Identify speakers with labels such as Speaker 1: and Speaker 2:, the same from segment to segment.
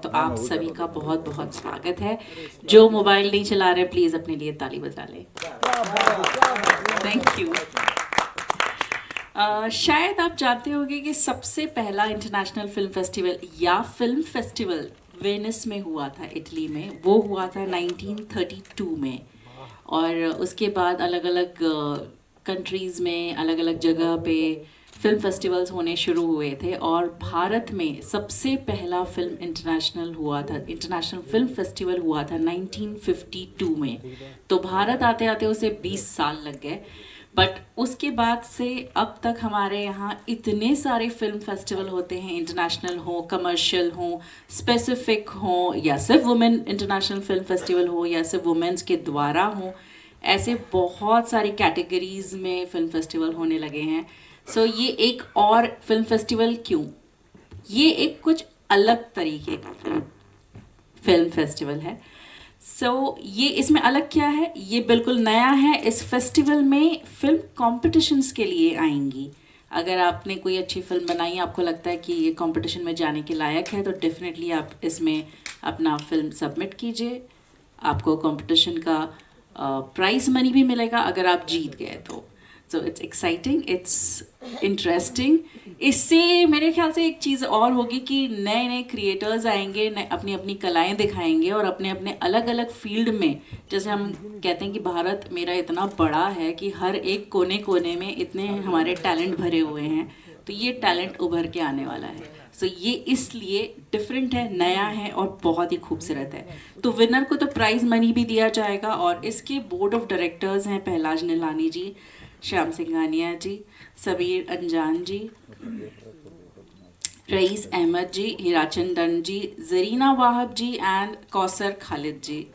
Speaker 1: तो आप सभी का बहुत बहुत स्वागत है। जो मोबाइल नहीं चला रहे प्लीज़ अपने लिए ताली बजा लें। Thank you. शायद आप जानते होंगे कि सबसे पहला इंटरनेशनल फिल्म फेस्टिवल या फिल्म फेस्टिवल वेनिस में हुआ था, इटली में। वो हुआ था 1932 में, और उसके बाद अलग अलग कंट्रीज़ में अलग अलग जगह पे फिल्म फेस्टिवल्स होने शुरू हुए थे। और भारत में सबसे पहला इंटरनेशनल फिल्म फेस्टिवल हुआ था 1952 में। तो भारत आते आते उसे 20 साल लग गए। बट उसके बाद से अब तक हमारे यहाँ इतने सारे फिल्म फेस्टिवल होते हैं, इंटरनेशनल हो, कमर्शियल हो, स्पेसिफिक हो, या सिर्फ वुमेन इंटरनेशनल फिल्म फेस्टिवल हो, या सिर्फ वुमेन्स के द्वारा हो। ऐसे बहुत सारी कैटेगरीज में फिल्म फेस्टिवल होने लगे हैं। सो ये एक और फिल्म फेस्टिवल क्यों? ये एक कुछ अलग तरीके का फिल्म फेस्टिवल है। ये इसमें अलग क्या है? ये बिल्कुल नया है। इस फेस्टिवल में फिल्म कॉम्पिटिशन्स के लिए आएंगी। अगर आपने कोई अच्छी फिल्म बनाई, आपको लगता है कि ये कंपटीशन में जाने के लायक है, तो डेफिनेटली आप इसमें अपना फिल्म सबमिट कीजिए। आपको कंपटीशन का प्राइज मनी भी मिलेगा अगर आप जीत गए तो। So it's exciting, it's interesting. इससे मेरे ख्याल से एक चीज़ और होगी कि नए नए क्रिएटर्स आएंगे, अपनी अपनी कलाएं दिखाएंगे, और अपने अपने अलग अलग फील्ड में। जैसे हम कहते हैं कि भारत मेरा इतना बड़ा है कि हर एक कोने कोने में इतने हमारे टैलेंट भरे हुए हैं, तो ये टैलेंट उभर के आने वाला है। ये इसलिए डिफरेंट है, नया है और बहुत ही खूबसूरत है। तो विनर को तो प्राइज मनी भी दिया जाएगा। और इसके बोर्ड ऑफ डायरेक्टर्स हैं पहलाज निलानी जी, श्याम सिंघानिया जी, समीर अंजान जी, rice Ahmad ji, हीराचंदन ji, Zarina Wahab ji and Kausar Khalid जी।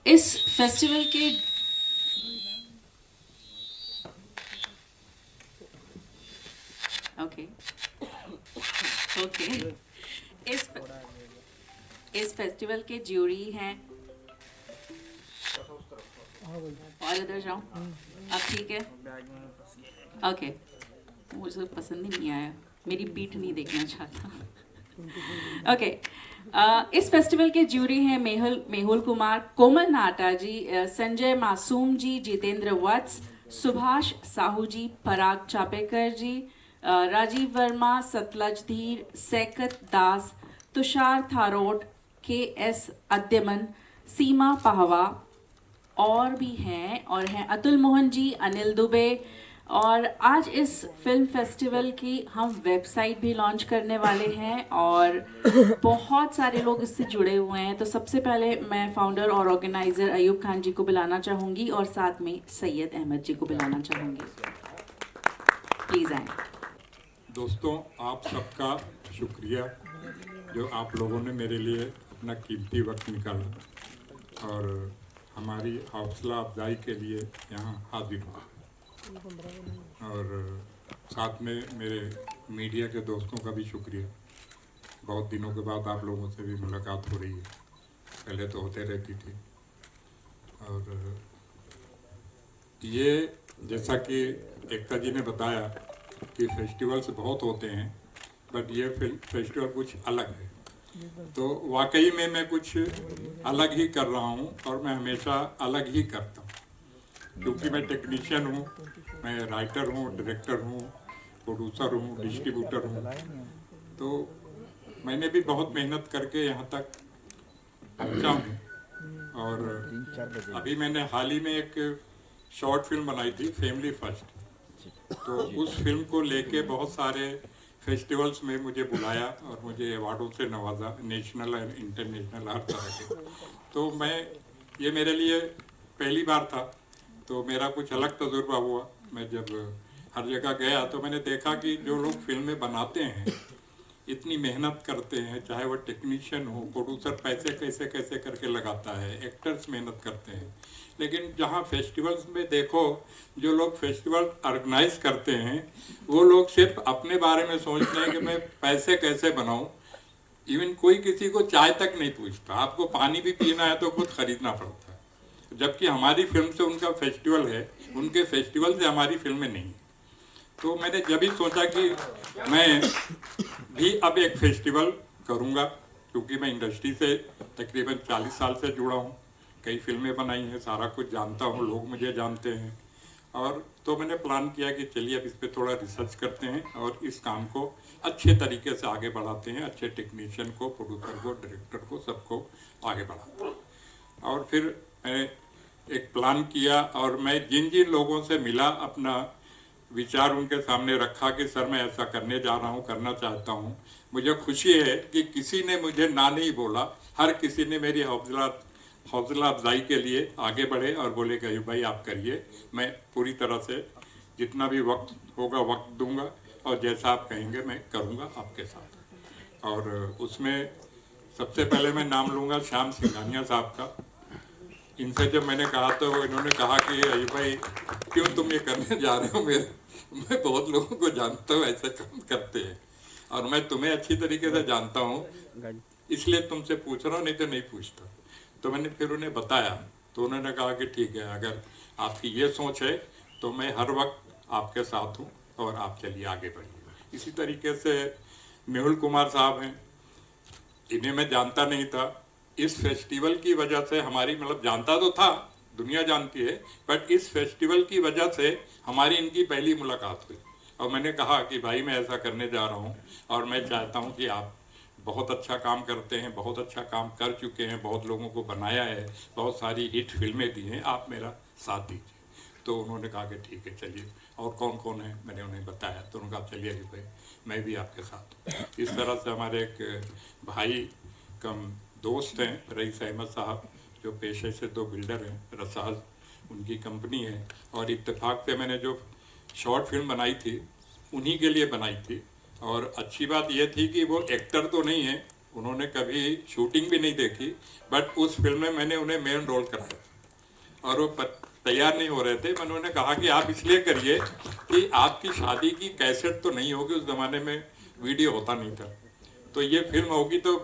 Speaker 1: इस फेस्टिवल के ओके इस फेस्टिवल के ज्यूरी हैं। और इधर जाऊं? अब ठीक है? ओके। मुझे पसंद ही नहीं आया, मेरी बीट नहीं देखना चाहता। ओके। इस फेस्टिवल के ज्यूरी हैं मेहुल कुमार, कोमल नाटा जी, संजय मासूम जी, जितेंद्र वत्स, सुभाष साहू जी, पराग चापेकर जी, राजीव वर्मा, सतलज धीर, सैकत दास, तुषार थारोट, KS अद्यमन, सीमा पाहवा और भी हैं, और हैं अतुल मोहन जी, अनिल दुबे। और आज इस फिल्म फेस्टिवल की हम वेबसाइट भी लॉन्च करने वाले हैं, और बहुत सारे लोग इससे जुड़े हुए हैं। तो सबसे पहले मैं फाउंडर और ऑर्गेनाइज़र अयूब खान जी को बुलाना चाहूँगी, और साथ में सैयद अहमद जी को बुलाना चाहूँगी। प्लीज़ आए।
Speaker 2: दोस्तों, आप सबका शुक्रिया जो आप लोगों ने मेरे लिए अपना कीमती वक्त निकाला और हमारी हौसला अफजाई के लिए यहाँ हाजिर हुआ। और साथ में मेरे मीडिया के दोस्तों का भी शुक्रिया। बहुत दिनों के बाद आप लोगों से भी मुलाकात हो रही है, पहले तो होते रहती थी। और ये जैसा कि एकता जी ने बताया कि फेस्टिवल्स बहुत होते हैं, बट ये फेस्टिवल कुछ अलग है। तो वाकई में मैं कुछ अलग ही कर रहा हूँ, और मैं हमेशा अलग ही करता हूँ, क्योंकि मैं टेक्नीशियन हूँ, मैं राइटर हूँ, डायरेक्टर हूँ, प्रोड्यूसर हूँ, डिस्ट्रीब्यूटर हूँ। तो मैंने भी बहुत मेहनत करके यहाँ तक पहुँचा हूँ। और अभी मैंने हाल ही में एक शॉर्ट फिल्म बनाई थी, फैमिली फर्स्ट। तो उस फिल्म को लेके बहुत सारे फेस्टिवल्स में मुझे बुलाया और मुझे अवार्डों से नवाजा, नेशनल एंड इंटरनेशनल, हर तरह के। तो ये मेरे लिए पहली बार था, तो मेरा कुछ अलग तजुर्बा हुआ। मैं जब हर जगह गया तो मैंने देखा कि जो लोग फिल्में बनाते हैं, इतनी मेहनत करते हैं, चाहे वो टेक्नीशियन हो, प्रोड्यूसर पैसे कैसे कैसे करके लगाता है, एक्टर्स मेहनत करते हैं, लेकिन जहाँ फेस्टिवल्स में देखो, जो लोग फेस्टिवल ऑर्गेनाइज करते हैं, वो लोग सिर्फ अपने बारे में सोचते हैं कि मैं पैसे कैसे बनाऊं। इवन कोई किसी को चाय तक नहीं पूछता, आपको पानी भी पीना है तो खुद खरीदना पड़ता है। जबकि हमारी फिल्म से उनका फेस्टिवल है, उनके फेस्टिवल से हमारी फिल्में नहीं। तो मैंने जब ही सोचा कि मैं भी अब एक फेस्टिवल करूँगा, क्योंकि मैं इंडस्ट्री से तकरीबन 40 साल से जुड़ा हूँ, कई फिल्में बनाई हैं, सारा कुछ जानता हूँ, लोग मुझे जानते हैं। और तो मैंने प्लान किया कि चलिए अब इस पर थोड़ा रिसर्च करते हैं और इस काम को अच्छे तरीके से आगे बढ़ाते हैं, अच्छे टेक्नीशियन को, प्रोड्यूसर को, डायरेक्टर को, सबको आगे बढ़ाते हैं। और फिर मैंने एक प्लान किया और मैं जिन जिन लोगों से मिला, अपना विचार उनके सामने रखा कि सर मैं ऐसा करने जा रहा हूँ, करना चाहता हूँ। मुझे खुशी है कि किसी ने मुझे ना नहीं बोला, हर किसी ने मेरी हौसला अफजाई के लिए आगे बढ़े और बोले कि भाई आप करिए, मैं पूरी तरह से जितना भी वक्त होगा वक्त दूंगा और जैसा आप कहेंगे मैं करूंगा आपके साथ। और उसमें सबसे पहले मैं नाम लूँगा श्याम सिंघानिया साहब का। इनसे जब मैंने कहा तो इन्होंने कहा कि अय्यूब भाई क्यों तुम ये करने जा रहे हो, मैं बहुत लोगों को जानता हूँ ऐसे काम करते हैं और मैं तुम्हें अच्छी तरीके से जानता हूँ, इसलिए तुमसे पूछ रहा हूँ, नहीं तो नहीं पूछता। तो मैंने फिर उन्हें बताया तो उन्होंने कहा कि ठीक है, अगर आपकी ये सोच है तो मैं हर वक्त आपके साथ हूँ और आप चलिए आगे बढ़िए। इसी तरीके से मेहुल कुमार साहब हैं, इन्हें मैं जानता नहीं था, इस फेस्टिवल की वजह से हमारी, मतलब जानता तो था, दुनिया जानती है, बट इस फेस्टिवल की वजह से हमारी इनकी पहली मुलाकात हुई। और मैंने कहा कि भाई मैं ऐसा करने जा रहा हूँ और मैं चाहता हूँ कि आप बहुत अच्छा काम करते हैं, बहुत अच्छा काम कर चुके हैं, बहुत लोगों को बनाया है, बहुत सारी हिट फिल्में दी हैं, आप मेरा साथ दीजिए। तो उन्होंने कहा कि ठीक है चलिए, और कौन कौन है मैंने उन्हें बताया, तो उन्होंने कहा चलिए अय्यूब भाई मैं भी आपके साथ हूँ। इस तरह से हमारे एक भाई कम दोस्त हैं रईस अहमद साहब, जो पेशे से 2 बिल्डर हैं, रसाज उनकी कंपनी है, और इत्तेफाक से मैंने जो शॉर्ट फिल्म बनाई थी उन्हीं के लिए बनाई थी। और अच्छी बात यह थी कि वो एक्टर तो नहीं है, उन्होंने कभी शूटिंग भी नहीं देखी, बट उस फिल्म में मैंने उन्हें मेन रोल कराया और वो तैयार नहीं हो रहे थे। मैंने उन्हें कहा कि आप इसलिए करिए कि आपकी शादी की कैसेट तो नहीं होगी, उस ज़माने में वीडियो होता नहीं था, तो ये फिल्म होगी तो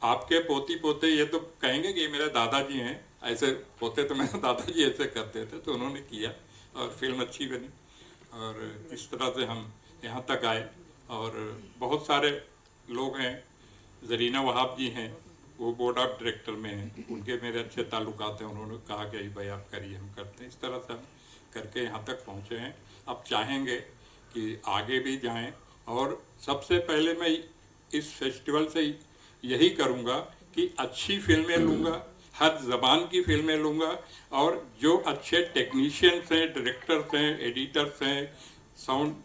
Speaker 2: आपके पोती पोते ये तो कहेंगे कि ये मेरे दादाजी हैं, ऐसे पोते तो मेरे दादाजी ऐसे करते थे। तो उन्होंने किया और फिल्म अच्छी बनी और इस तरह से हम यहाँ तक आए। और बहुत सारे लोग हैं, जरीना वहाब जी हैं, वो बोर्ड ऑफ डायरेक्टर में हैं, उनके मेरे अच्छे ताल्लुकात हैं, उन्होंने कहा कि भाई आप करिए, हम करते हैं। इस तरह से हम करके यहाँ तक पहुँचे हैं। अब चाहेंगे कि आगे भी जाएं और सबसे पहले मैं इस फेस्टिवल से यही करूँगा कि अच्छी फिल्में लूँगा, हर ज़बान की फिल्में लूँगा, और जो अच्छे टेक्नीशियंस हैं, डायरेक्टर्स हैं, एडिटर्स हैं, साउंड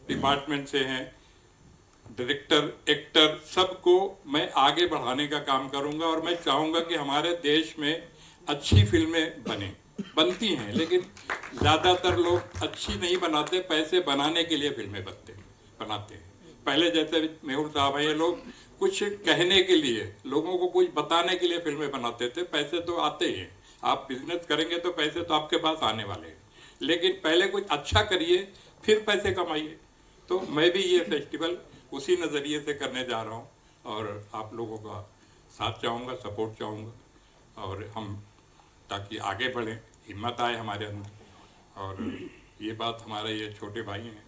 Speaker 2: डिपार्टमेंट से हैं, डायरेक्टर, एक्टर, सबको मैं आगे बढ़ाने का काम करूंगा। और मैं चाहूँगा कि हमारे देश में अच्छी फिल्में बनती हैं, लेकिन ज़्यादातर लोग अच्छी नहीं बनाते, पैसे बनाने के लिए फिल्में बनाते हैं। पहले जैसे मेहुल साहब हैं, ये लोग कुछ कहने के लिए, लोगों को कुछ बताने के लिए फिल्में बनाते थे। पैसे तो आते ही हैं, आप बिजनेस करेंगे तो पैसे तो आपके पास आने वाले हैं, लेकिन पहले कुछ अच्छा करिए फिर पैसे कमाइए। तो मैं भी ये फेस्टिवल उसी नज़रिए से करने जा रहा हूँ और आप लोगों का साथ चाहूँगा, सपोर्ट चाहूँगा, और हम ताकि आगे बढ़ें, हिम्मत आए हमारे अंदर। और ये बात हमारे ये छोटे भाई हैं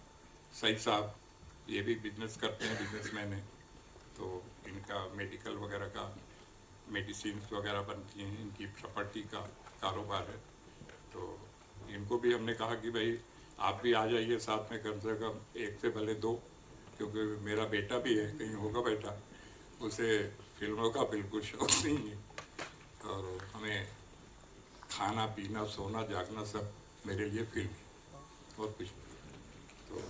Speaker 2: सईद साहब, ये भी बिजनेस करते हैं, बिजनेसमैन हैं, तो इनका मेडिकल वगैरह का, मेडिसिन वगैरह बनती हैं, इनकी प्रॉपर्टी का कारोबार है। तो इनको भी हमने कहा कि भाई आप भी आ जाइए साथ में, कम से कम 1 से भले 2, क्योंकि मेरा बेटा भी है, कहीं होगा बेटा, उसे फिल्मों का बिल्कुल शौक नहीं है, और हमें खाना पीना सोना जागना सब मेरे लिए फिल्म है और कुछ नहीं। तो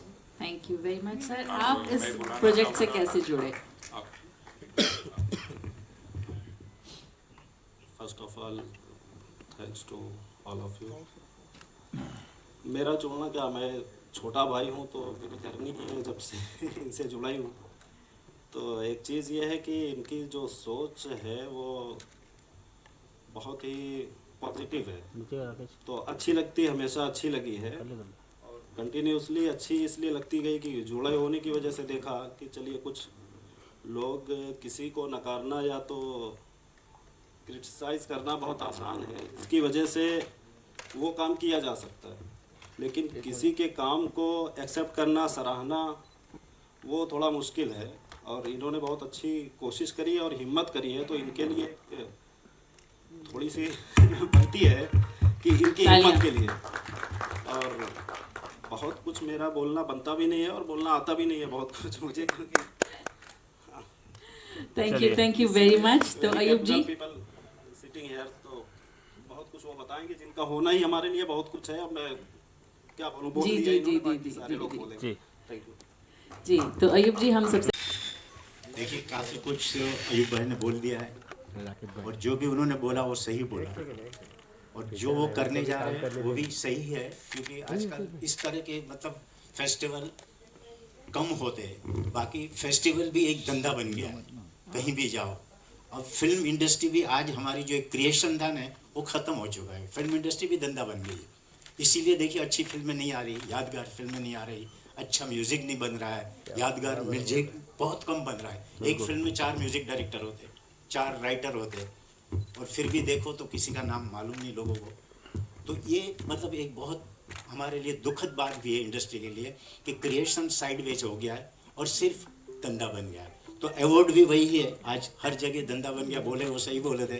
Speaker 1: thank you very much sir. आप इस प्रोजेक्ट से कैसे जुड़े?
Speaker 3: First of all thanks to all of you. मेरा जुड़ना क्या, मैं छोटा भाई हूँ तो मेरी जर्नी की है, जब से इनसे जुड़ा ही हूँ। तो एक चीज़ ये है कि इनकी जो सोच है वो बहुत ही पॉजिटिव है, तो अच्छी लगती, हमेशा अच्छी लगी है, और कंटिन्यूसली अच्छी इसलिए लगती गई कि जुड़े होने की वजह से देखा कि चलिए कुछ लोग, किसी को नकारना या तो क्रिटिसाइज़ करना बहुत आसान है, इसकी वजह से वो काम किया जा सकता है, लेकिन किसी के काम को एक्सेप्ट करना, सराहना, वो थोड़ा मुश्किल है। और इन्होंने बहुत अच्छी कोशिश करी है और हिम्मत करी है, तो इनके लिए थोड़ी सी बनती है कि इनकी हिम्मत के लिए। और बहुत कुछ मेरा बोलना बनता भी नहीं है और बोलना आता भी नहीं है बहुत कुछ मुझे, क्योंकि
Speaker 1: थैंक यू वेरी मच। तो अयूब जी,
Speaker 3: पीपल सिटिंग हियर, तो बहुत कुछ वो बताएंगे जिनका होना ही हमारे लिए बहुत कुछ है। अब मैं क्या बोलूं, बोल दिया इन्होंने, बाकी सारे लोग बोलेंगे। थैंक यू
Speaker 1: जी। तो अयूब जी, हम सबसे
Speaker 4: देखिए काफ़ी कुछ अयूब भाई ने बोल दिया है और जो भी उन्होंने बोला वो सही बोला और जो वो करने जा रहे हैं वो भी सही है, क्योंकि आजकल इस तरह के मतलब फेस्टिवल कम होते हैं। बाकी फेस्टिवल भी एक धंधा बन गया है, कहीं भी जाओ। अब फिल्म इंडस्ट्री भी आज हमारी जो एक क्रिएशन धन है वो ख़त्म हो चुका है, फिल्म इंडस्ट्री भी धंधा बन गई है। इसीलिए देखिए अच्छी फिल्में नहीं आ रही, यादगार फिल्में नहीं आ रही, अच्छा म्यूज़िक नहीं बन रहा है, यादगार म्यूजिक बहुत कम बन रहा है। एक फिल्म में 4 म्यूज़िक डायरेक्टर होते, 4 राइटर होते और फिर भी देखो तो किसी का नाम मालूम नहीं लोगों को। तो ये मतलब एक बहुत हमारे लिए दुखद बात भी है इंडस्ट्री के लिए कि क्रिएशन साइडवेज हो गया है और सिर्फ धंधा बन गया है। तो अवार्ड भी वही है, आज हर जगह धंधा बन गया। बोले वो सही बोले थे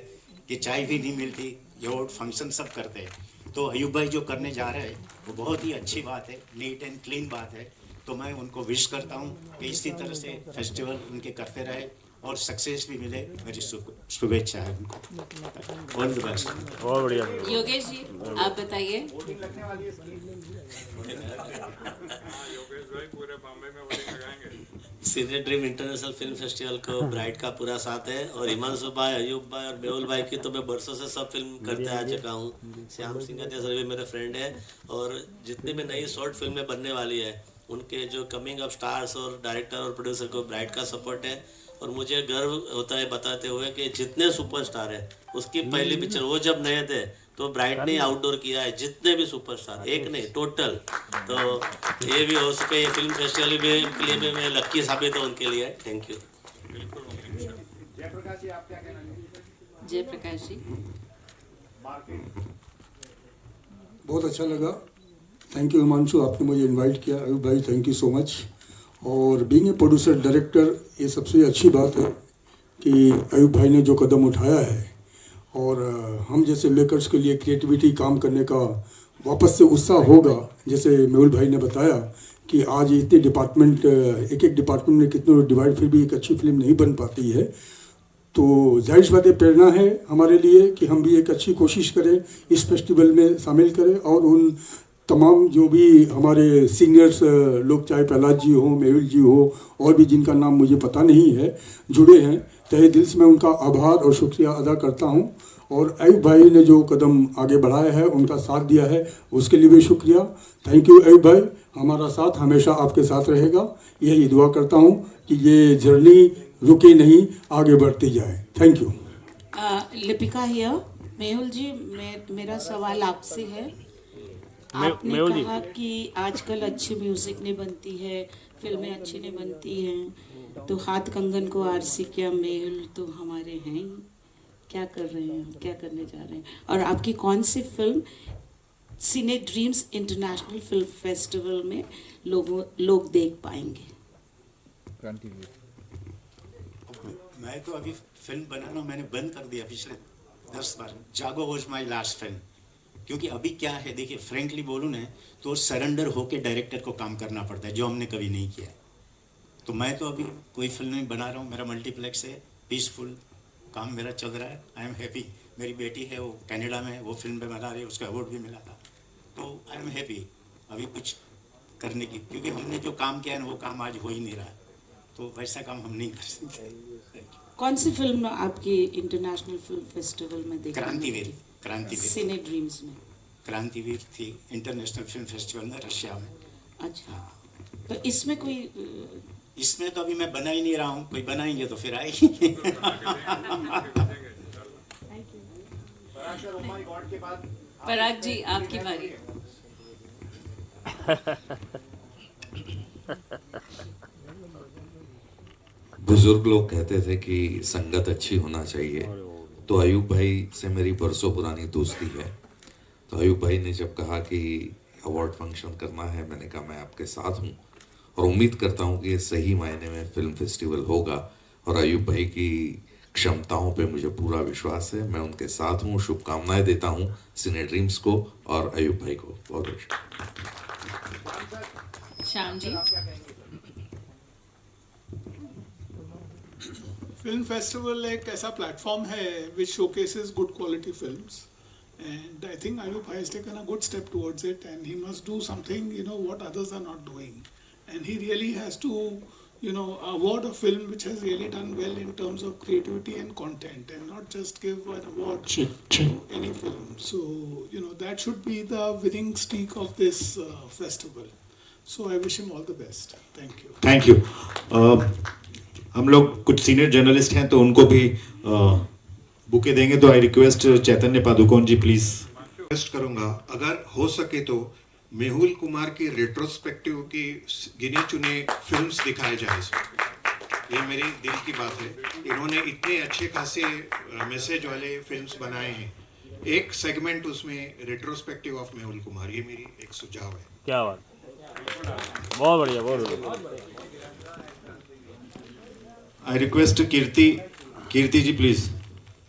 Speaker 4: कि चाय भी नहीं मिलती, अवार्ड फंक्शन सब करते हैं। तो अयूब भाई जो करने जा रहे हैं वो बहुत ही अच्छी बात है, नीट एंड क्लीन बात है। तो मैं उनको विश करता हूँ कि इसी तरह से फेस्टिवल उनके करते रहे और सक्सेस भी मिले। मेरी शुभेच्छा है उनको। All the best.
Speaker 5: बहुत बढ़िया।
Speaker 1: योगेश जी, आप बताइए।
Speaker 6: Senior dream international film festival को ब्राइट का पूरा साथ है और हिमांशु भाई, अयूब भाई और मेहुल भाई की तो मैं बरसों से सब फिल्म करते आ चुका हूँ। श्याम सिंह सर भी मेरे फ्रेंड है और जितनी भी नई शॉर्ट फिल्में बनने वाली है उनके जो कमिंग ऑफ स्टार्स और डायरेक्टर और प्रोड्यूसर को ब्राइट का सपोर्ट है। और मुझे गर्व होता है बताते हुए कि जितने सुपरस्टार है उसकी पहली पिक्चर वो जब नए थे तो ब्राइट ने आउटडोर किया है, जितने भी सुपरस्टार, एक नहीं टोटल। तो ये भी हो सके, ये फिल्म फेस्टिवल भी के लिए भी मैं लक्की साबित हूँ उनके लिए। Thank you.
Speaker 1: जयप्रकाश जी,
Speaker 7: बहुत अच्छा लगा। थैंक यू हिमांशु, आपने मुझे इनवाइट किया। अयूब भाई थैंक यू सो मच। और बीइंग ए प्रोड्यूसर डायरेक्टर, ये सबसे अच्छी बात है कि अयूब भाई ने जो कदम उठाया है और हम जैसे मेकर्स के लिए क्रिएटिविटी काम करने का वापस से उत्साह होगा। जैसे मेहुल भाई ने बताया कि आज इतने डिपार्टमेंट, एक एक डिपार्टमेंट में कितने डिवाइड, फिर भी एक अच्छी फिल्म नहीं बन पाती है। तो जाहिर सी बात है, प्रेरणा है हमारे लिए कि हम भी एक अच्छी कोशिश करें, इस फेस्टिवल में शामिल करें और उन तमाम जो भी हमारे सीनियर्स लोग, चाहे प्रहलाद जी हो, मेहुल जी हो और भी जिनका नाम मुझे पता नहीं है, जुड़े हैं, तहे दिल से मैं उनका आभार और शुक्रिया अदा करता हूं। और अयूब भाई ने जो कदम आगे बढ़ाया है, उनका साथ दिया है, उसके लिए भी शुक्रिया। थैंक यू अयूब भाई, हमारा साथ हमेशा आपके साथ रहेगा। यही दुआ करता हूं कि ये जर्नी रुके नहीं, आगे बढ़ती जाए। Thank you.
Speaker 8: Lipika here. Mehul ji, मेरा सवाल आपसे है। आपने कहा कि आजकल अच्छी म्यूजिक नहीं बनती है, फिल्में अच्छी नहीं बनती हैं, तो हाथ कंगन को आरसी क्या, मेहुल तो हमारे हैं ही। क्या कर रहे हैं, क्या करने जा रहे हैं? और आपकी कौन सी फिल्म सिने ड्रीम्स इंटरनेशनल फिल्म फेस्टिवल में लोग देख पाएंगे?
Speaker 4: मैं तो अभी फिल्म बनाना मैंने बंद कर दिया पिछले 10 बार। जागो वॉज माई लास्ट फिल्म। क्योंकि अभी क्या है, देखिए फ्रेंकली बोलूँ ना तो सरेंडर होके डायरेक्टर को काम करना पड़ता है, जो हमने कभी नहीं किया। तो मैं तो अभी कोई फिल्म नहीं बना रहा हूँ, मेरा मल्टीप्लेक्स है, पीसफुल काम मेरा चल रहा है। I am happy. मेरी बेटी है, वो कनाडा में, वो फिल्म बना रही है, उसका अवार्ड भी मिला था। तो आई एम हैप्पी अभी कुछ करने की, क्योंकि हमने जो काम किया है वो काम आज हो ही नहीं रहा, तो वैसा काम हम नहीं कर सकते।
Speaker 8: कौन सी फिल्म आपकी इंटरनेशनल फिल्म फेस्टिवल में देखी?
Speaker 4: क्रांतिवीर।
Speaker 8: सिने ड्रीम्स में
Speaker 4: क्रांतिवीर थी इंटरनेशनल फिल्म फेस्टिवल में, रशिया में।
Speaker 8: अच्छा, तो इसमें कोई
Speaker 4: इसमें तो अभी मैं बना ही नहीं रहा हूँ, कोई बनाएंगे तो फिर आएगी।
Speaker 1: पराग जी, आपकी बारी।
Speaker 9: बुजुर्ग लोग कहते थे कि संगत अच्छी होना चाहिए, तो अयूब भाई से मेरी बरसों पुरानी दोस्ती है। तो अयूब भाई ने जब कहा कि अवार्ड फंक्शन करना है, मैंने कहा मैं आपके साथ हूँ। और उम्मीद करता हूँ कि ये सही मायने में फिल्म फेस्टिवल होगा। और अयूब भाई की क्षमताओं पे मुझे पूरा विश्वास है, मैं उनके साथ हूँ। शुभकामनाएं देता हूँ सिने ड्रीम्स को और अयूब भाई को। बहुत बहुत
Speaker 1: श्याम जी।
Speaker 5: फिल्म फेस्टिवल एक ऐसा प्लेटफॉर्म है which showcases good quality films, and I think Ayub has taken a good step towards it, and he must do something, you know, what others are not doing, and he really has to, you know, award a film which has really done well in terms of creativity and content, and not just give an award to any film. So, you know, that should be the winning streak of this festival. So I wish him all the best. Thank you.
Speaker 10: Thank you. हम लोग कुछ senior journalist हैं तो उनको भी bouquet देंगे, तो I request Chaitanya Padukone ji please.
Speaker 11: Request करूंगा अगर हो सके तो मेहुल कुमार की रेट्रोस्पेक्टिव की गिने चुने फिल्म्स दिखाए जाए इसमें। ये मेरी दिल की बात है, इन्होंने इतने अच्छे खासे मैसेज वाले फिल्म्स बनाए हैं, एक सेगमेंट उसमें रेट्रोस्पेक्टिव ऑफ मेहुल कुमार, ये मेरी एक सुझाव है।
Speaker 12: क्या बात, बहुत बढ़िया, बहुत बढ़िया।
Speaker 10: I request Kirti ji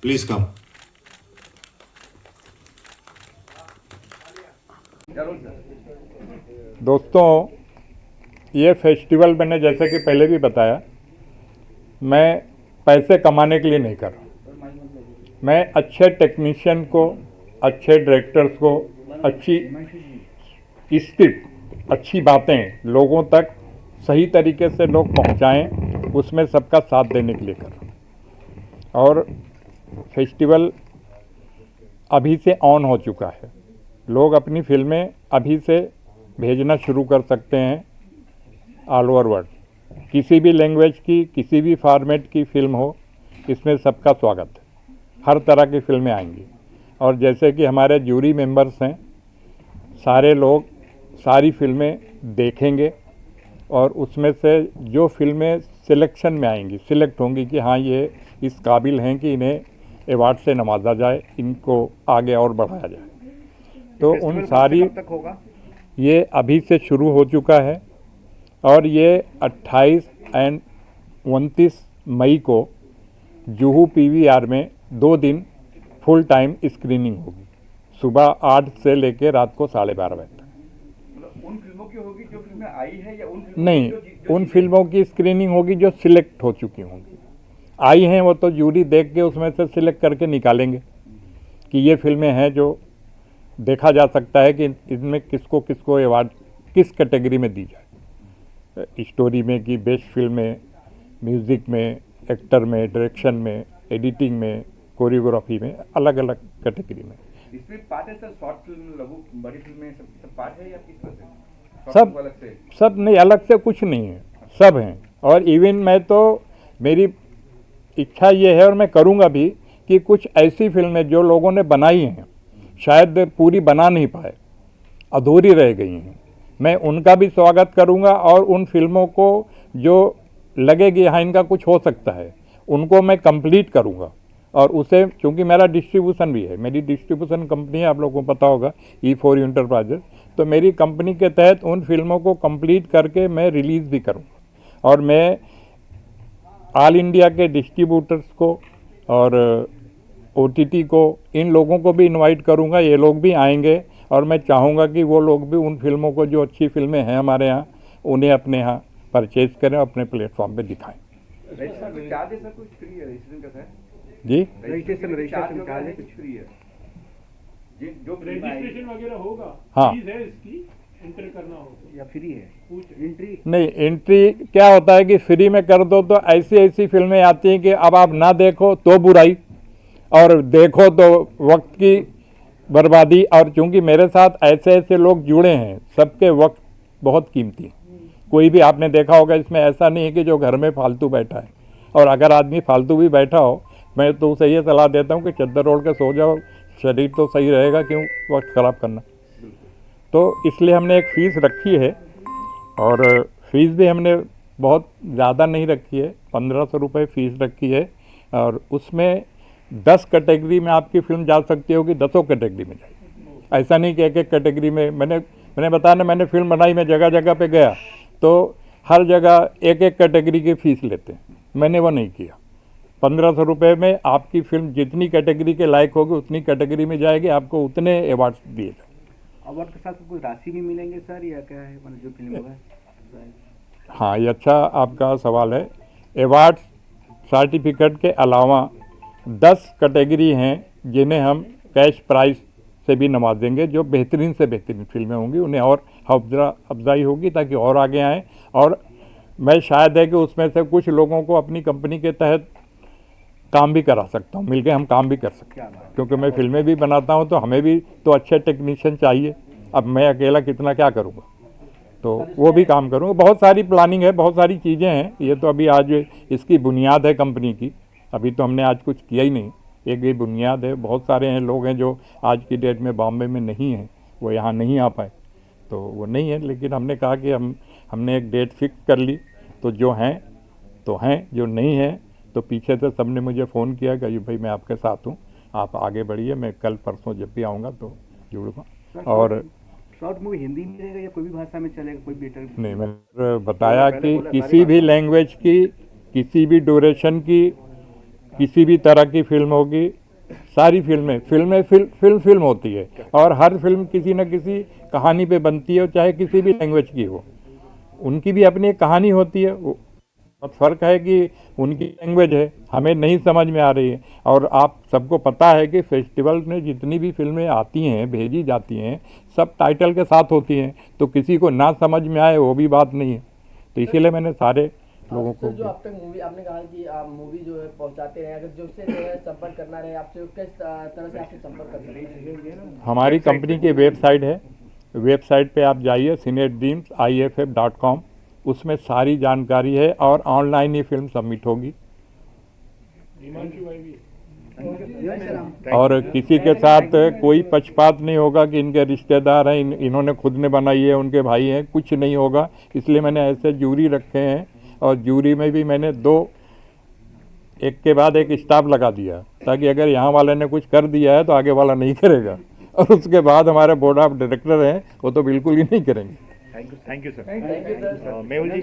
Speaker 10: please come.
Speaker 2: दोस्तों, ये फेस्टिवल मैंने जैसे कि पहले भी बताया, मैं पैसे कमाने के लिए नहीं कर रहा। मैं अच्छे टेक्नीशियन को, अच्छे डायरेक्टर्स को, अच्छी स्क्रिप्ट, अच्छी बातें लोगों तक सही तरीके से लोग पहुंचाएं, उसमें सबका साथ देने के लिए कर रहा हूं। और फेस्टिवल अभी से ऑन हो चुका है, लोग अपनी फिल्में अभी से भेजना शुरू कर सकते हैं ऑल ओवर वर्ल्ड। किसी भी लैंग्वेज की, किसी भी फॉर्मेट की फिल्म हो, इसमें सबका स्वागत है। हर तरह की फिल्में आएंगी। और जैसे कि हमारे जूरी मेंबर्स हैं, सारे लोग सारी फिल्में देखेंगे और उसमें से जो फिल्में सिलेक्शन में आएंगी, सिलेक्ट होंगी कि हाँ ये इस काबिल हैं कि इन्हें अवार्ड से नवाजा जाए, इनको आगे और बढ़ाया जाए। तो उन सारी
Speaker 13: तक होगा?
Speaker 2: ये अभी से शुरू हो चुका है और ये 28 और 29 मई को जुहू पीवीआर में 2 दिन फुल टाइम स्क्रीनिंग होगी, सुबह 8 से लेकर रात को 12:30 बजे तक।
Speaker 13: उन फिल्मों की होगी जो फिल्में आई है या उन फिल्मों
Speaker 2: नहीं,
Speaker 13: जो
Speaker 2: उन फिल्मों की स्क्रीनिंग होगी जो सिलेक्ट हो चुकी होंगी। आई हैं वो तो जूरी देख के उसमें से सिलेक्ट करके निकालेंगे कि ये फिल्में हैं जो देखा जा सकता है कि इनमें किसको किसको अवार्ड किस कैटेगरी में दी जाए, स्टोरी में कि बेस्ट फिल्म में, म्यूज़िक में, एक्टर में, डायरेक्शन में, एडिटिंग में, कोरियोग्राफी में, अलग अलग कैटेगरी में।
Speaker 13: इसमें पार्ट है सर, शॉर्ट फिल्म, लघु, बड़ी फिल्में सब पार्ट है या किस तरह से?
Speaker 2: सब
Speaker 13: अलग से?
Speaker 2: सब नहीं, अलग से कुछ नहीं है, सब हैं। और इवन मैं तो, मेरी इच्छा ये है और मैं करूँगा भी कि कुछ ऐसी फिल्में जो लोगों ने बनाई हैं, शायद पूरी बना नहीं पाए, अधूरी रह गई हैं, मैं उनका भी स्वागत करूंगा। और उन फिल्मों को जो लगेगी हाँ इनका कुछ हो सकता है, उनको मैं कंप्लीट करूंगा। और उसे, क्योंकि मेरा डिस्ट्रीब्यूशन भी है, मेरी डिस्ट्रीब्यूशन कंपनी है, आप लोगों को पता होगा, E4 एंटरप्राइजेस, तो मेरी कंपनी के तहत उन फिल्मों को कंप्लीट करके मैं रिलीज़ भी करूँगा। और मैं ऑल इंडिया के डिस्ट्रीब्यूटर्स को और OTT को, इन लोगों को भी इनवाइट करूंगा, ये लोग भी आएंगे। और मैं चाहूँगा कि वो लोग भी उन फिल्मों को, जो अच्छी फिल्में हैं हमारे यहाँ, उन्हें अपने यहाँ परचेज करें, अपने प्लेटफॉर्म पे दिखाएं।
Speaker 13: रजिस्ट्रेशन चार्ज है सर, कुछ फ्री है रजिस्ट्रेशन का सर?
Speaker 2: जी,
Speaker 13: रजिस्ट्रेशन चार्ज है, कुछ फ्री है? जो
Speaker 12: रजिस्ट्रेशन वगैरह होगा,
Speaker 2: हाँ,
Speaker 12: फीस है इसकी, एंटर करना होगा
Speaker 13: या फ्री है? एंट्री
Speaker 2: नहीं, एंट्री क्या होता है कि फ्री में कर दो तो ऐसी ऐसी फिल्में आती हैं कि अब आप ना देखो तो बुराई, और देखो तो वक्त की बर्बादी। और चूंकि मेरे साथ ऐसे ऐसे लोग जुड़े हैं, सबके वक्त बहुत कीमती है। कोई भी आपने देखा होगा, इसमें ऐसा नहीं है कि जो घर में फालतू बैठा है। और अगर आदमी फालतू भी बैठा हो, मैं तो उसे ये सलाह देता हूँ कि चद्दर ओढ़ के सो जाओ, शरीर तो सही रहेगा, क्यों वक्त ख़राब करना। तो इसलिए हमने एक फ़ीस रखी है, और फीस भी हमने बहुत ज़्यादा नहीं रखी है, 1500 रुपये फ़ीस रखी है। और उसमें 10 कैटेगरी में आपकी फिल्म जा सकती होगी, 10 कैटेगरी में जाएगी। ऐसा नहीं कि एक एक कैटेगरी में, मैंने बताया ना, मैंने फिल्म बनाई, मैं जगह जगह पे गया, तो
Speaker 14: हर जगह एक एक कैटेगरी की फीस लेते हैं। मैंने वो नहीं किया। 1500 रुपये में आपकी फिल्म जितनी कैटेगरी के लायक होगी उतनी कैटेगरी में जाएगी, आपको उतने अवार्ड्स दिए जाएंगे।
Speaker 13: अवार्ड के साथ कुछ राशि भी मिलेंगे सर, या क्या है मतलब जो फिल्म होगा?
Speaker 14: हाँ, ये अच्छा आपका सवाल है। अवार्ड सर्टिफिकेट के अलावा 10 कैटेगरी हैं जिन्हें हम कैश प्राइज से भी नवाजेंगे। जो बेहतरीन से बेहतरीन फिल्में होंगी उन्हें और हौसला अफजाई होगी ताकि और आगे आएँ। और मैं शायद है कि उसमें से कुछ लोगों को अपनी कंपनी के तहत काम भी करा सकता हूँ, मिलके हम काम भी कर सकते हैं, क्योंकि मैं फिल्में भी बनाता हूँ तो हमें भी तो अच्छे टेक्नीशियन चाहिए। अब मैं अकेला कितना क्या करूँगा, तो वो भी काम करूँगा। बहुत सारी प्लानिंग है, बहुत सारी चीज़ें हैं। ये तो अभी आज इसकी बुनियाद है कंपनी की, अभी तो हमने आज कुछ किया ही नहीं। एक ये बुनियाद है। बहुत सारे हैं लोग हैं जो आज की डेट में बॉम्बे में नहीं हैं, वो यहाँ नहीं आ पाए, तो वो नहीं है। लेकिन हमने कहा कि हमने एक डेट फिक्स कर ली, तो जो हैं तो हैं, जो नहीं हैं तो पीछे से सबने मुझे फ़ोन किया कि अयूब भाई मैं आपके साथ हूँ, आप आगे बढ़िए, मैं कल परसों जब भी आऊँगा तो जुड़ूँगा। और
Speaker 13: शॉर्ट मूवी हिंदी में रहेगा या कोई भी भाषा में चलेगा? कोई बेटर
Speaker 14: नहीं, मैंने बताया कि किसी भी लैंग्वेज की, किसी भी ड्यूरेशन की, किसी भी तरह की फिल्म होगी। सारी फिल्म होती है और हर फिल्म किसी न किसी कहानी पे बनती है, चाहे किसी भी लैंग्वेज की हो। उनकी भी अपनी एक कहानी होती है। बहुत फ़र्क है कि उनकी लैंग्वेज है, हमें नहीं समझ में आ रही है। और आप सबको पता है कि फेस्टिवल में जितनी भी फिल्में आती हैं, भेजी जाती हैं, सब टाइटल के साथ होती हैं, तो किसी को ना समझ में आए वो भी बात नहीं है। तो इसीलिए मैंने सारे लोगों को,
Speaker 15: जो अब तक मूवी आपने कहा कि आप मूवी जो है पहुंचाते रहे, अगर जो से संपर्क करना रहे आपसे, किस तरह से आपसे संपर्क कर सकते हैं?
Speaker 14: हमारी कंपनी की वेबसाइट है, वेबसाइट पे आप जाइए cinedreamsiff.com, उसमें सारी जानकारी है और ऑनलाइन ही फिल्म सबमिट होगी। और किसी के साथ कोई पक्षपात नहीं होगा कि इनके रिश्तेदार हैं, इन्होंने खुद ने बनाई है, उनके भाई हैं, कुछ नहीं होगा। इसलिए मैंने ऐसे जूरी रखे हैं और जूरी में भी मैंने 2 एक के बाद एक स्टाफ लगा दिया, ताकि अगर यहाँ वाले ने कुछ कर दिया है तो आगे वाला नहीं करेगा, और उसके बाद हमारे बोर्ड ऑफ डायरेक्टर हैं वो तो बिल्कुल ही नहीं करेंगे।
Speaker 10: Thank you sir. Mehul ji,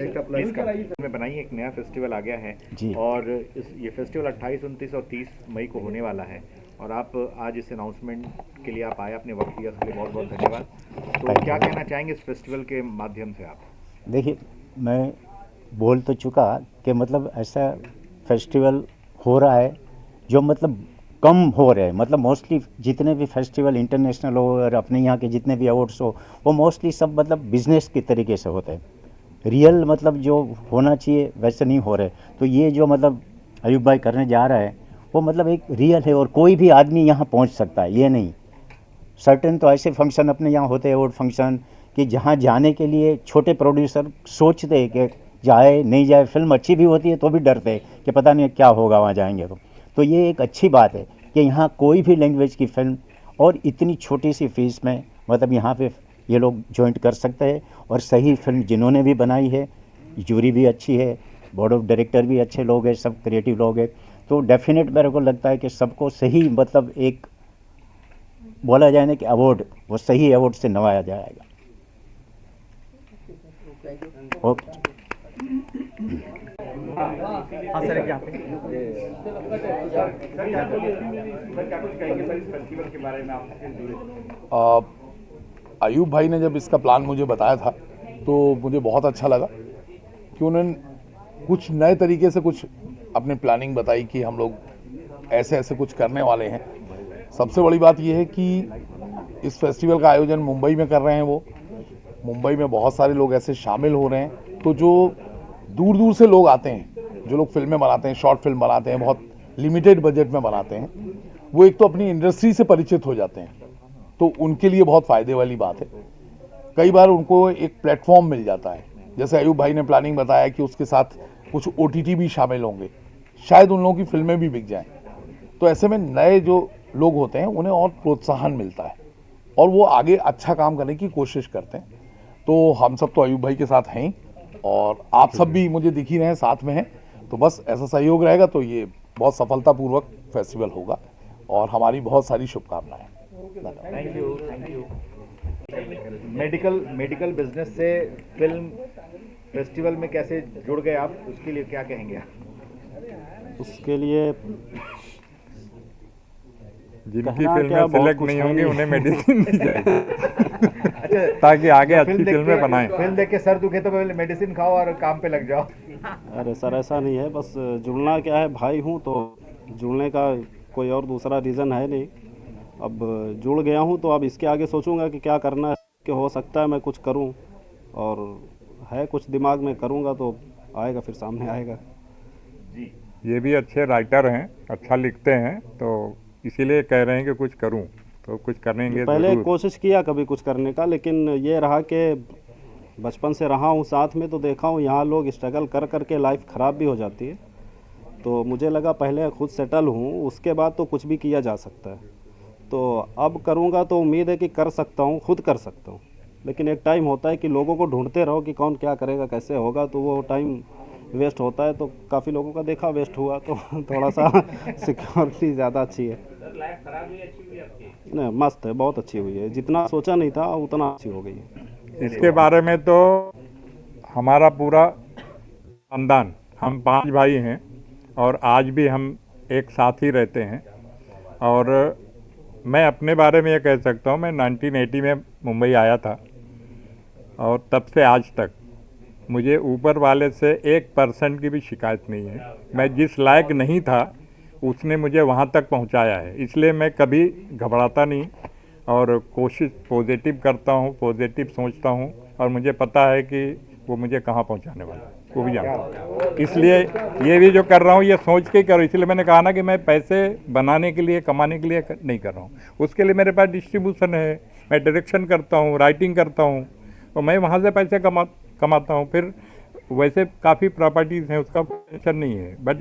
Speaker 10: में बनाई एक नया फेस्टिवल आ गया है जी, और ये फेस्टिवल 28, 29 और 30 मई को होने वाला है, और आप आज इस अनाउंसमेंट के लिए आप आए, अपने वक्त दिया, उसके लिए बहुत बहुत धन्यवाद। तो क्या कहना चाहेंगे इस फेस्टिवल के माध्यम से आप?
Speaker 4: देखिए, मैं बोल तो चुका कि मतलब ऐसा फेस्टिवल हो रहा है जो मतलब कम हो रहे हैं। मतलब मोस्टली जितने भी फेस्टिवल इंटरनेशनल हो और अपने यहाँ के जितने भी अवार्ड्स हो, वो मोस्टली सब मतलब बिजनेस के तरीके से होते हैं। रियल मतलब जो होना चाहिए वैसे नहीं हो रहे। तो ये जो मतलब अयूब भाई करने जा रहा है वो मतलब एक रियल है, और कोई भी आदमी यहाँ पहुँच सकता है, ये नहीं। सर्टेन तो ऐसे फंक्शन अपने यहाँ होते हैं, अवार्ड फंक्शन, कि जहाँ जाने के लिए छोटे प्रोड्यूसर सोचते हैं कि जाए नहीं जाए। फिल्म अच्छी भी होती है तो भी डरते हैं कि पता नहीं क्या होगा वहाँ जाएंगे तो ये एक अच्छी बात है कि यहाँ कोई भी लैंग्वेज की फिल्म और इतनी छोटी सी फीस में मतलब यहाँ पे ये लोग ज्वाइंट कर सकते हैं। और सही फिल्म जिन्होंने भी बनाई है, जूरी भी अच्छी है, बोर्ड ऑफ डायरेक्टर भी अच्छे लोग हैं, सब क्रिएटिव लोग हैं, तो डेफिनेट मेरे को लगता है कि सबको सही मतलब एक बोला जाए ना कि अवार्ड, वो सही अवार्ड से नवाया जाएगा। ओके।
Speaker 13: हाँ सर, क्या
Speaker 16: अयूब भाई ने जब इसका प्लान मुझे बताया था तो मुझे बहुत अच्छा लगा कि उन्होंने कुछ नए तरीके से कुछ अपनी प्लानिंग बताई कि हम लोग ऐसे ऐसे कुछ करने वाले हैं। सबसे बड़ी बात यह है कि इस फेस्टिवल का आयोजन मुंबई में कर रहे हैं। वो मुंबई में बहुत सारे लोग ऐसे शामिल हो रहे हैं, तो जो दूर दूर से लोग आते हैं, जो लोग फिल्में बनाते हैं, शॉर्ट फिल्म बनाते हैं, बहुत लिमिटेड बजट में बनाते हैं, वो एक तो अपनी इंडस्ट्री से परिचित हो जाते हैं, तो उनके लिए बहुत फ़ायदे वाली बात है। कई बार उनको एक प्लेटफॉर्म मिल जाता है, जैसे अयूब भाई ने प्लानिंग बताया कि उसके साथ कुछ OTT भी शामिल होंगे, शायद उन लोगों की फिल्में भी बिक जाएं। तो ऐसे में नए जो लोग होते हैं उन्हें और प्रोत्साहन मिलता है और वो आगे अच्छा काम करने की कोशिश करते हैं। तो हम सब तो अयूब भाई के साथ हैं और आप सब भी मुझे दिख ही रहे हैं, साथ में हैं, तो बस ऐसा सहयोग रहेगा तो ये बहुत सफलतापूर्वक फेस्टिवल होगा और हमारी बहुत सारी शुभकामनाएं।
Speaker 10: Thank you. मेडिकल बिजनेस से फिल्म फेस्टिवल में कैसे जुड़ गए आप, उसके लिए क्या कहेंगे आप?
Speaker 17: उसके लिए
Speaker 14: जिनकी फिल्में सेलेक्ट नहीं होंगी उन्हें मेडिसिन दी जाएगी ताकि आगे अच्छी फिल्में बनाएं।
Speaker 10: फिल्म देख के सर दुखे तो पहले मेडिसिन खाओ और काम पे लग जाओ।
Speaker 17: अरे सर ऐसा नहीं है, बस जुड़ना क्या है, भाई हूँ तो जुड़ने का कोई और दूसरा रीज़न है नहीं। अब जुड़ गया हूँ तो अब इसके आगे सोचूंगा कि क्या करना है, कि हो सकता है मैं कुछ करूँ, और है कुछ दिमाग में, करूँगा तो आएगा, फिर सामने आएगा।
Speaker 10: जी,
Speaker 14: ये भी अच्छे राइटर हैं, अच्छा लिखते हैं, तो इसीलिए कह रहे हैं कि कुछ करूं, तो कुछ करेंगे।
Speaker 17: पहले कोशिश किया कभी कुछ करने का, लेकिन ये रहा कि बचपन से रहा हूँ साथ में, तो देखा हूँ यहाँ लोग स्ट्रगल कर कर के लाइफ ख़राब भी हो जाती है। तो मुझे लगा पहले खुद सेटल हूँ, उसके बाद तो कुछ भी किया जा सकता है। तो अब करूँगा तो उम्मीद है कि कर सकता हूँ, खुद कर सकता हूँ। लेकिन एक टाइम होता है कि लोगों को ढूंढते रहो कि कौन क्या करेगा, कैसे होगा, तो वो टाइम वेस्ट होता है। तो काफ़ी लोगों का देखा वेस्ट हुआ, तो थोड़ा सा सिक्योरिटी ज़्यादा अच्छी है। नहीं, मस्त है, बहुत अच्छी हुई है, जितना सोचा नहीं था उतना अच्छी हो गई है।
Speaker 14: इसके बारे में तो हमारा पूरा खानदान, हम 5 भाई हैं और आज भी हम एक साथ ही रहते हैं। और मैं अपने बारे में ये कह सकता हूँ, मैं 1980 में मुंबई आया था और तब से आज तक मुझे ऊपर वाले से 1% की भी शिकायत नहीं है। मैं जिस लायक नहीं था उसने मुझे वहाँ तक पहुँचाया है, इसलिए मैं कभी घबराता नहीं और कोशिश पॉजिटिव करता हूँ, पॉजिटिव सोचता हूँ, और मुझे पता है कि वो मुझे कहाँ पहुँचाने वाला है, वो भी जानता हूँ। इसलिए ये भी जो कर रहा हूँ ये सोच के करो। इसलिए मैंने कहा ना कि मैं पैसे बनाने के लिए, कमाने के लिए नहीं कर रहा हूँ। उसके लिए मेरे पास डिस्ट्रीब्यूशन है, मैं डायरेक्शन करता हूँ, राइटिंग करता हूँ, और मैं वहाँ से पैसे कमाता हूँ। फिर वैसे काफ़ी प्रॉपर्टीज़ हैं, उसका टेंशन नहीं है। बट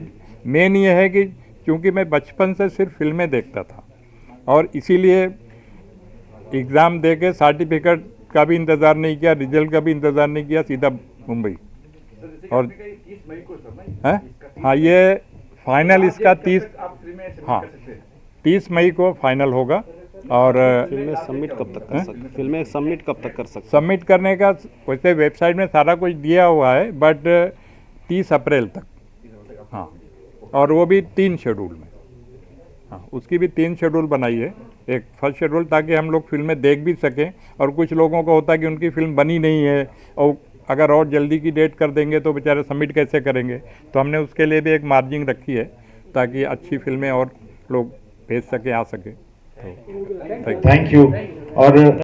Speaker 14: मेन ये है कि क्योंकि मैं बचपन से सिर्फ फिल्में देखता था और इसीलिए एग्ज़ाम दे के सर्टिफिकेट का भी इंतज़ार नहीं किया, रिजल्ट का भी इंतज़ार नहीं किया, सीधा मुंबई। और हाँ, ये फाइनल इसका 30 मई को फाइनल होगा। और
Speaker 17: फिल्में सबमिट कब तक कर सकते, फिल्में सबमिट कब तक कर सकते?
Speaker 14: सबमिट करने का वैसे वेबसाइट में सारा कुछ दिया हुआ है, बट 30 अप्रैल तक। हाँ, और वो भी 3 शेड्यूल में। हाँ, उसकी भी 3 शेड्यूल बनाई है। एक फर्स्ट शेड्यूल ताकि हम लोग फिल्में देख भी सकें, और कुछ लोगों को होता है कि उनकी फिल्म बनी नहीं है और अगर और जल्दी की डेट कर देंगे तो बेचारे सबमिट कैसे करेंगे। तो हमने उसके लिए भी एक मार्जिन रखी है ताकि अच्छी फिल्में और लोग भेज सकें, आ सकें।
Speaker 10: Thank you. और